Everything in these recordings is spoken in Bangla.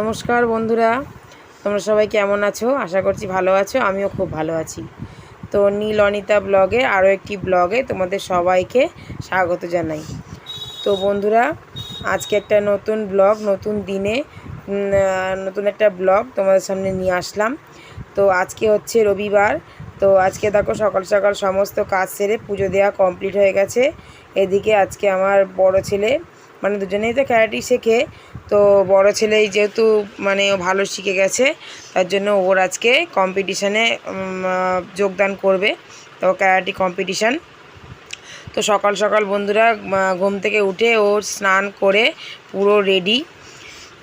নমস্কার বন্ধুরা, তোমরা সবাই কেমন আছো? আশা করছি ভালো আছো। আমিও খুব ভালো আছি। তো নীল অনিতা ব্লগে আরও একটি ব্লগে তোমাদের সবাইকে স্বাগত জানাই। তো বন্ধুরা, আজকে একটা নতুন ব্লগ, নতুন দিনে নতুন একটা ব্লগ তোমাদের সামনে নিয়ে আসলাম। তো আজকে হচ্ছে রবিবার। তো আজকে দেখো সকাল সকাল সমস্ত কাজ সেরে পুজো দেওয়া কমপ্লিট হয়ে গেছে। এদিকে আজকে আমার বড় ছেলে, মানে দুজনেই তো ক্যারাটে শেখে, তো বড় ছেলেই যেহেতু মানে ভালো শিখে গেছে, তার জন্য ওর আজকে কম্পিটিশানে যোগদান করবে। তো ক্যারাটে কম্পিটিশান। তো সকাল সকাল বন্ধুরা ঘুম থেকে উঠে ওর স্নান করে পুরো রেডি।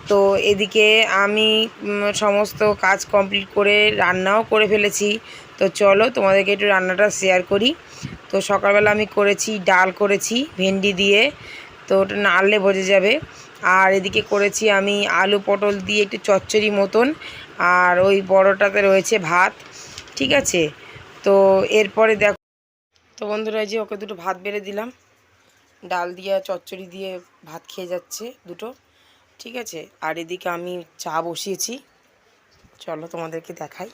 তো এদিকে আমি সমস্ত কাজ কমপ্লিট করে রান্নাও করে ফেলেছি। তো চলো তোমাদেরকে একটু রান্নাটা শেয়ার করি। তো সকালবেলা আমি করেছি ডাল, করেছি ভেন্ডি দিয়ে, তো ওটা নাড়লে বোঝা যাবে। আর এদিকে করেছি আমি আলু পটল দিয়ে একটু চচ্চড়ি মতন, আর ওই বড়টাতে রয়েছে ভাত। ঠিক আছে, তো এরপরে দেখো। তো বন্ধুরা, যে ওকে দুটো ভাত বেড়ে দিলাম, ডাল দিয়ে চচ্চড়ি দিয়ে ভাত খেয়ে যাচ্ছে দুটো। ঠিক আছে, আর এদিকে আমি চা বসিয়েছি, চলো তোমাদেরকে দেখাই।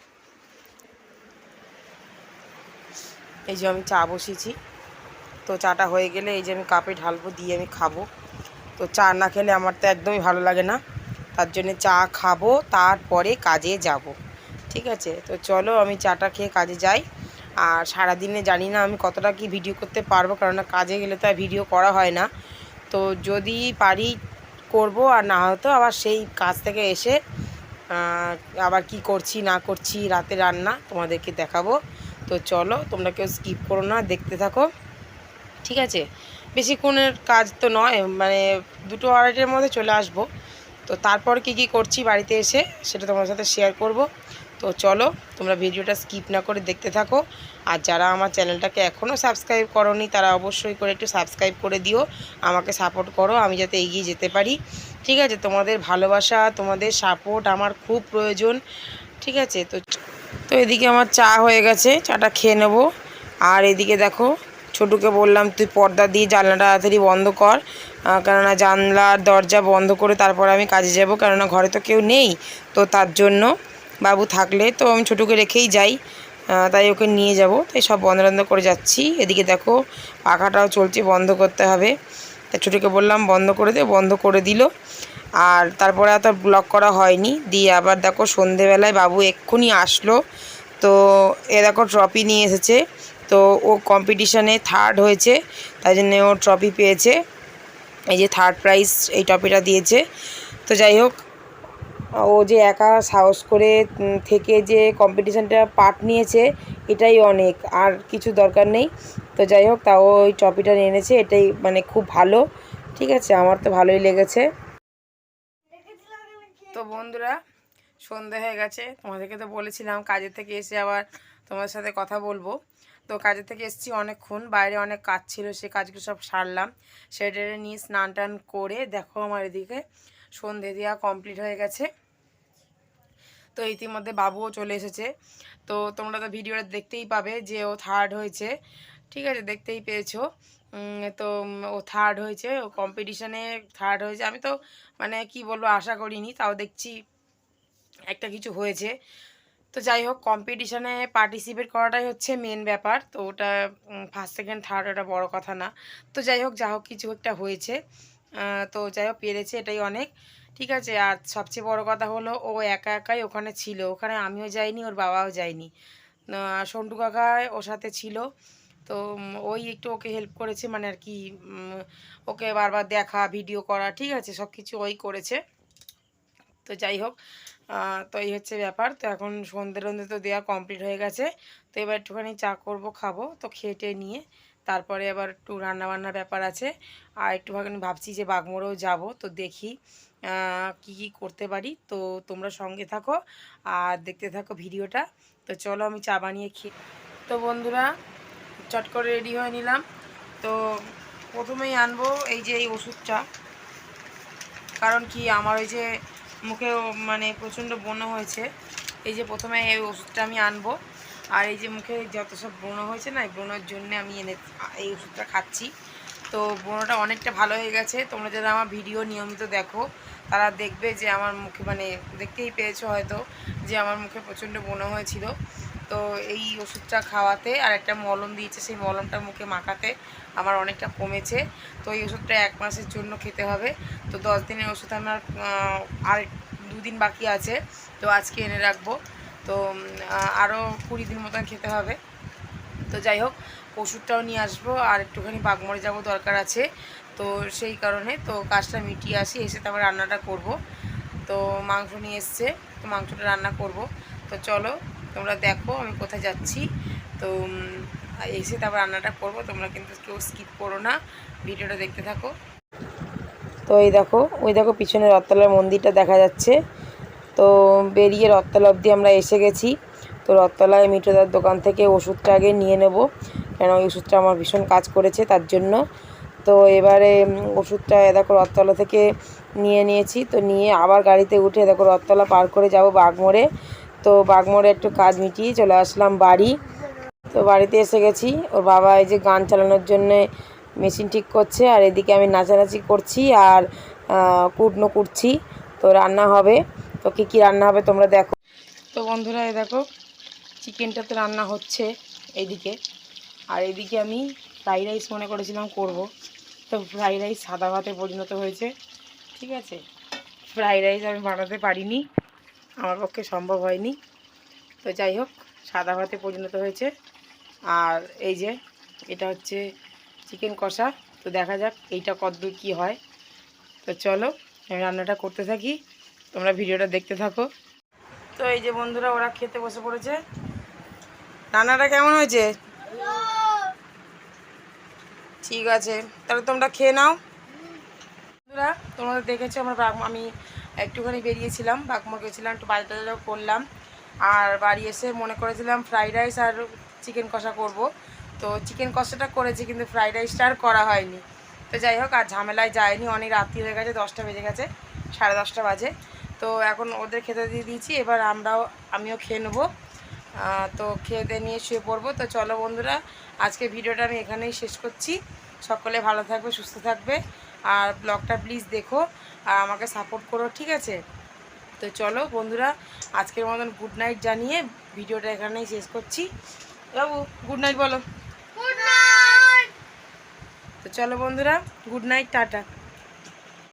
এই যে আমি চা বসিয়েছি, তো চাটা হয়ে গেলে এই যে আমি কাপে ঢালবো, দিয়ে আমি খাবো। তো চা না খেলে আমার তো একদমই ভালো লাগে না, তার জন্যে চা খাবো, তারপরে কাজে যাব। ঠিক আছে, তো চলো আমি চাটা খেয়ে কাজে যাই। আর সারাদিনে জানি না আমি কতটা কি ভিডিও করতে পারবো, কারণ কাজে গেলে তো আর ভিডিও করা হয় না। তো যদি পারি করব, আর না হয়তো আবার সেই কাজ থেকে এসে আবার কি করছি না করছি রাতে রান্না তোমাদেরকে দেখাবো। তো চলো তোমরা কেউ স্কিপ করো না, দেখতে থাকো। ঠিক আছে, বেশিক্ষণের কাজ তো নয়, মানে 2-2:30-এর মধ্যে চলে আসবো। তো তারপর কি করছি বাড়িতে এসে সেটা তোমার সাথে শেয়ার করব। তো চলো তোমরা ভিডিওটা স্কিপ না করে দেখতে থাকো। আর যারা আমার চ্যানেলটাকে এখনও সাবস্ক্রাইব করোনি, তারা অবশ্যই করে একটু সাবস্ক্রাইব করে দিও, আমাকে সাপোর্ট করো, আমি যাতে এগিয়ে যেতে পারি। ঠিক আছে, তোমাদের ভালোবাসা, তোমাদের সাপোর্ট আমার খুব প্রয়োজন। ঠিক আছে, তো তো এদিকে আমার চা হয়ে গেছে, চাটা খেয়ে নেব। আর এদিকে দেখো, ছোটুকে বললাম তুই পর্দা দিয়ে জানলাটা তাড়াতাড়ি বন্ধ কর, কেননা জানলার দরজা বন্ধ করে তারপর আমি কাজে যাব, কেননা ঘরে তো কেউ নেই। তো তার জন্য বাবু থাকলে তো আমি ছোটুকে রেখেই যাই, তাই ওকে নিয়ে যাব, তাই সব বন্ধ বন্ধ করে যাচ্ছি। এদিকে দেখো পাখাটাও চলছে, বন্ধ করতে হবে। তাই ছোটুকে বললাম বন্ধ করে দে, বন্ধ করে দিল। আর তারপরে আর তো ব্লগ করা হয়নি। দিয়ে আবার দেখো সন্ধেবেলায় বাবু এক্ষুনি আসলো। তো এ দেখো ট্রফি নিয়ে এসেছে। তো ও কম্পিটিশানে থার্ড হয়েছে, তাই জন্যে ও ট্রফি পেয়েছে। এই যে থার্ড প্রাইজ এই ট্রফিটা দিয়েছে। তো যাই হোক, ও যে একা সাহস করে থেকে যে কম্পিটিশানটা পার্ট নিয়েছে, এটাই অনেক, আর কিছু দরকার নেই। তো যাই হোক, তাও ওই ট্রফিটা নিয়ে এনেছে, এটাই মানে খুব ভালো। ঠিক আছে, আমার তো ভালোই লেগেছে। তো বন্ধুরা, সন্ধে হয়ে গেছে, তোমাদেরকে তো বলেছিলাম কাজের থেকে এসে আবার তোমাদের সাথে কথা বলবো। তো কাজের থেকে এসেছি অনেকক্ষণ, বাইরে অনেক কাজ ছিল, সে কাজগুলো সব সারলাম। সেটা নিয়ে স্নান টান করে দেখো আমার এদিকে সন্ধে দেওয়া কমপ্লিট হয়ে গেছে। তো ইতিমধ্যে বাবুও চলে এসেছে। তো তোমরা তো ভিডিওটা দেখতেই পাবে যে ও থার্ড হয়েছে। ঠিক আছে, দেখতেই পেয়েছো। তো ও থার্ড হয়েছে, ও কম্পিটিশানে থার্ড হয়েছে। আমি তো মানে কি বলবো, আশা করিনি, তাও দেখছি একটা কিছু হয়েছে। তো যাই হোক, কম্পিটিশানে পার্টিসিপেট করাটাই হচ্ছে মেন ব্যাপার। তো ওটা ফার্স্ট সেকেন্ড থার্ড ওটা বড় কথা না। তো যাই হোক, যা হোক কিছু একটা হয়েছে। তো যাই হোক পেরেছে, এটাই অনেক। ঠিক আছে, আর সবচেয়ে বড় কথা হলো ও একা একাই ওখানে ছিল, ওখানে আমিও যাইনি, ওর বাবাও যায়নি। সন্টু কাকা ওর সাথে ছিল। তো ওই একটু ওকে হেল্প করেছে, মানে আর কি ওকে বারবার দেখা, ভিডিও করা, ঠিক আছে, সব কিছু ওই করেছে। তো যাই হোক, তো এই হচ্ছে ব্যাপার। তো এখন সন্ধ্যে টন্ধে তো দেওয়া কমপ্লিট হয়ে গেছে। তো এবার একটুখানি চা করব, খাবো। তো খেটে নিয়ে তারপরে আবার একটু রান্নাবান্নার ব্যাপার আছে। আর একটুখানি ভাবছি যে বাগমোড়েও যাব, তো দেখি কি কি করতে পারি। তো তোমরা সঙ্গে থাকো আর দেখতে থাকো ভিডিওটা। তো চলো আমি চা বানিয়ে খেয়ে। তো বন্ধুরা, চট করে রেডি হয়ে নিলাম। তো প্রথমেই আনবো এই যে এই ওষুধটা, কারণ কি আমার ওই যে মুখে মানে প্রচণ্ড ব্রণ হয়েছে। এই যে প্রথমে এই ওষুধটা আমি আনবো। আর এই যে মুখে যত সব ব্রণ হয়েছে না, এই ব্রণের জন্য আমি এই ওষুধটা খাচ্ছি। তো ব্রণটা অনেকটা ভালো হয়ে গেছে। তোমরা যারা আমার ভিডিও নিয়মিত দেখো, তারা দেখবে যে আমার মুখে মানে দেখতেই পেয়েছো হয়তো যে আমার মুখে প্রচণ্ড ব্রণ হয়েছিল। তো এই ওষুধটা খাওয়াতে আর একটা মলম দিয়েছে, সেই মলমটা মুখে মাখাতে আমার অনেকটা কমেছে। তো এই ওষুধটা 1 মাসের জন্য খেতে হবে। তো 10 দিনের ওষুধ আমার আর 2 দিন বাকি আছে, তো আজকে এনে রাখবো। তো আরও 20 দিন মতন খেতে হবে। তো যাই হোক, ওষুধটাও নিয়ে আসবো আর একটুখানি বাগমরে যাবো, দরকার আছে। তো সেই কারণে তো কাজটা মিটিয়ে আসি, এসে তারপর রান্নাটা করব। তো মাংস নিয়ে এসছে, তো মাংসটা রান্না করব। তো চলো তোমরা দেখো আমি কোথায় যাচ্ছি। তো এসে তারপর রান্নাটা করব, তোমরা কিন্তু কেউ স্কিপ করো না, ভিডিওটা দেখতে থাকো। তো এই দেখো, ওই দেখো পিছনে রথতলার মন্দিরটা দেখা যাচ্ছে। তো বেরিয়ে রথতলা অবধি আমরা এসে গেছি। তো রথতলায় মিঠুদার দোকান থেকে ওষুধটা আগে নিয়ে নেব, কেন ওই ওষুধটা আমার ভীষণ কাজ করেছে তার জন্য। তো এবারে ওষুধটা দেখো রথতলা থেকে নিয়েছি। তো নিয়ে আবার গাড়িতে উঠে দেখো রথতলা পার করে যাব বাগমোড়ে। তো বাগমোড়ে একটু কাজ মিটিয়ে চলে আসলাম বাড়ি। তো বাড়িতে এসে গেছি, ওর বাবা এই যে গান চালানোর জন্যে মেশিন ঠিক করছে, আর এদিকে আমি নাচানাচি করছি আর কুটনো কুটছি। তো রান্না হবে, তো কী রান্না হবে তোমরা দেখো। তো বন্ধুরা এই দেখো চিকেনটা তো রান্না হচ্ছে এইদিকে, আর এইদিকে আমি ফ্রাইড রাইস মনে করেছিলাম করব। তো ফ্রাইড রাইস সাদা ভাতে পরিণত হয়েছে। ঠিক আছে, ফ্রাইড রাইস আমি বানাতে পারিনি, আমার পক্ষে সম্ভব হয়নি। তো যাই হোক, সাদা ভাতে পরিণত হয়েছে। আর এই যে এটা হচ্ছে চিকেন কষা। তো দেখা যাক এইটা কতদূর কী হয়। তো চলো আমি রান্নাটা করতে থাকি, তোমরা ভিডিওটা দেখতে থাকো। তো এই যে বন্ধুরা ওরা খেতে বসে পড়েছে। রান্নাটা কেমন হয়েছে? ঠিক আছে, তাহলে তোমরা খেয়ে নাও। বন্ধুরা তোমরা দেখেছো আমি একটুখানি বেরিয়েছিলাম, বাগমোড় গেছিলাম, একটু বাজার টাজারও করলাম। আর বাড়ি এসে মনে করেছিলাম ফ্রাইড রাইস আর চিকেন কষা করব। তো চিকেন কষাটা করেছি, কিন্তু ফ্রাইড রাইসটা আর করা হয়নি। তো যাই হোক, আর ঝামেলায় যায়নি, অনেক রাত্রি হয়ে গেছে, 10টা বেজে গেছে, 10:30 বাজে। তো এখন ওদের খেতে দিয়ে দিয়েছি, এবার আমিও খেয়ে নেবো। তো খেয়ে নিয়ে শুয়ে পড়বো। তো চলো বন্ধুরা, আজকে ভিডিওটা আমি এখানেই শেষ করছি। সকলে ভালো থাকবে, সুস্থ থাকবে, আর ব্লগটা প্লিজ দেখো আর আমাকে সাপোর্ট করো, ঠিক আছে? তো চলো বন্ধুরা, আজকের মতন গুড নাইট জানিয়ে ভিডিওটা এখানেই শেষ করছি। বাবু গুড নাইট বলো। Good night. তো চলো বন্ধুরা, গুড নাইট, টাটা।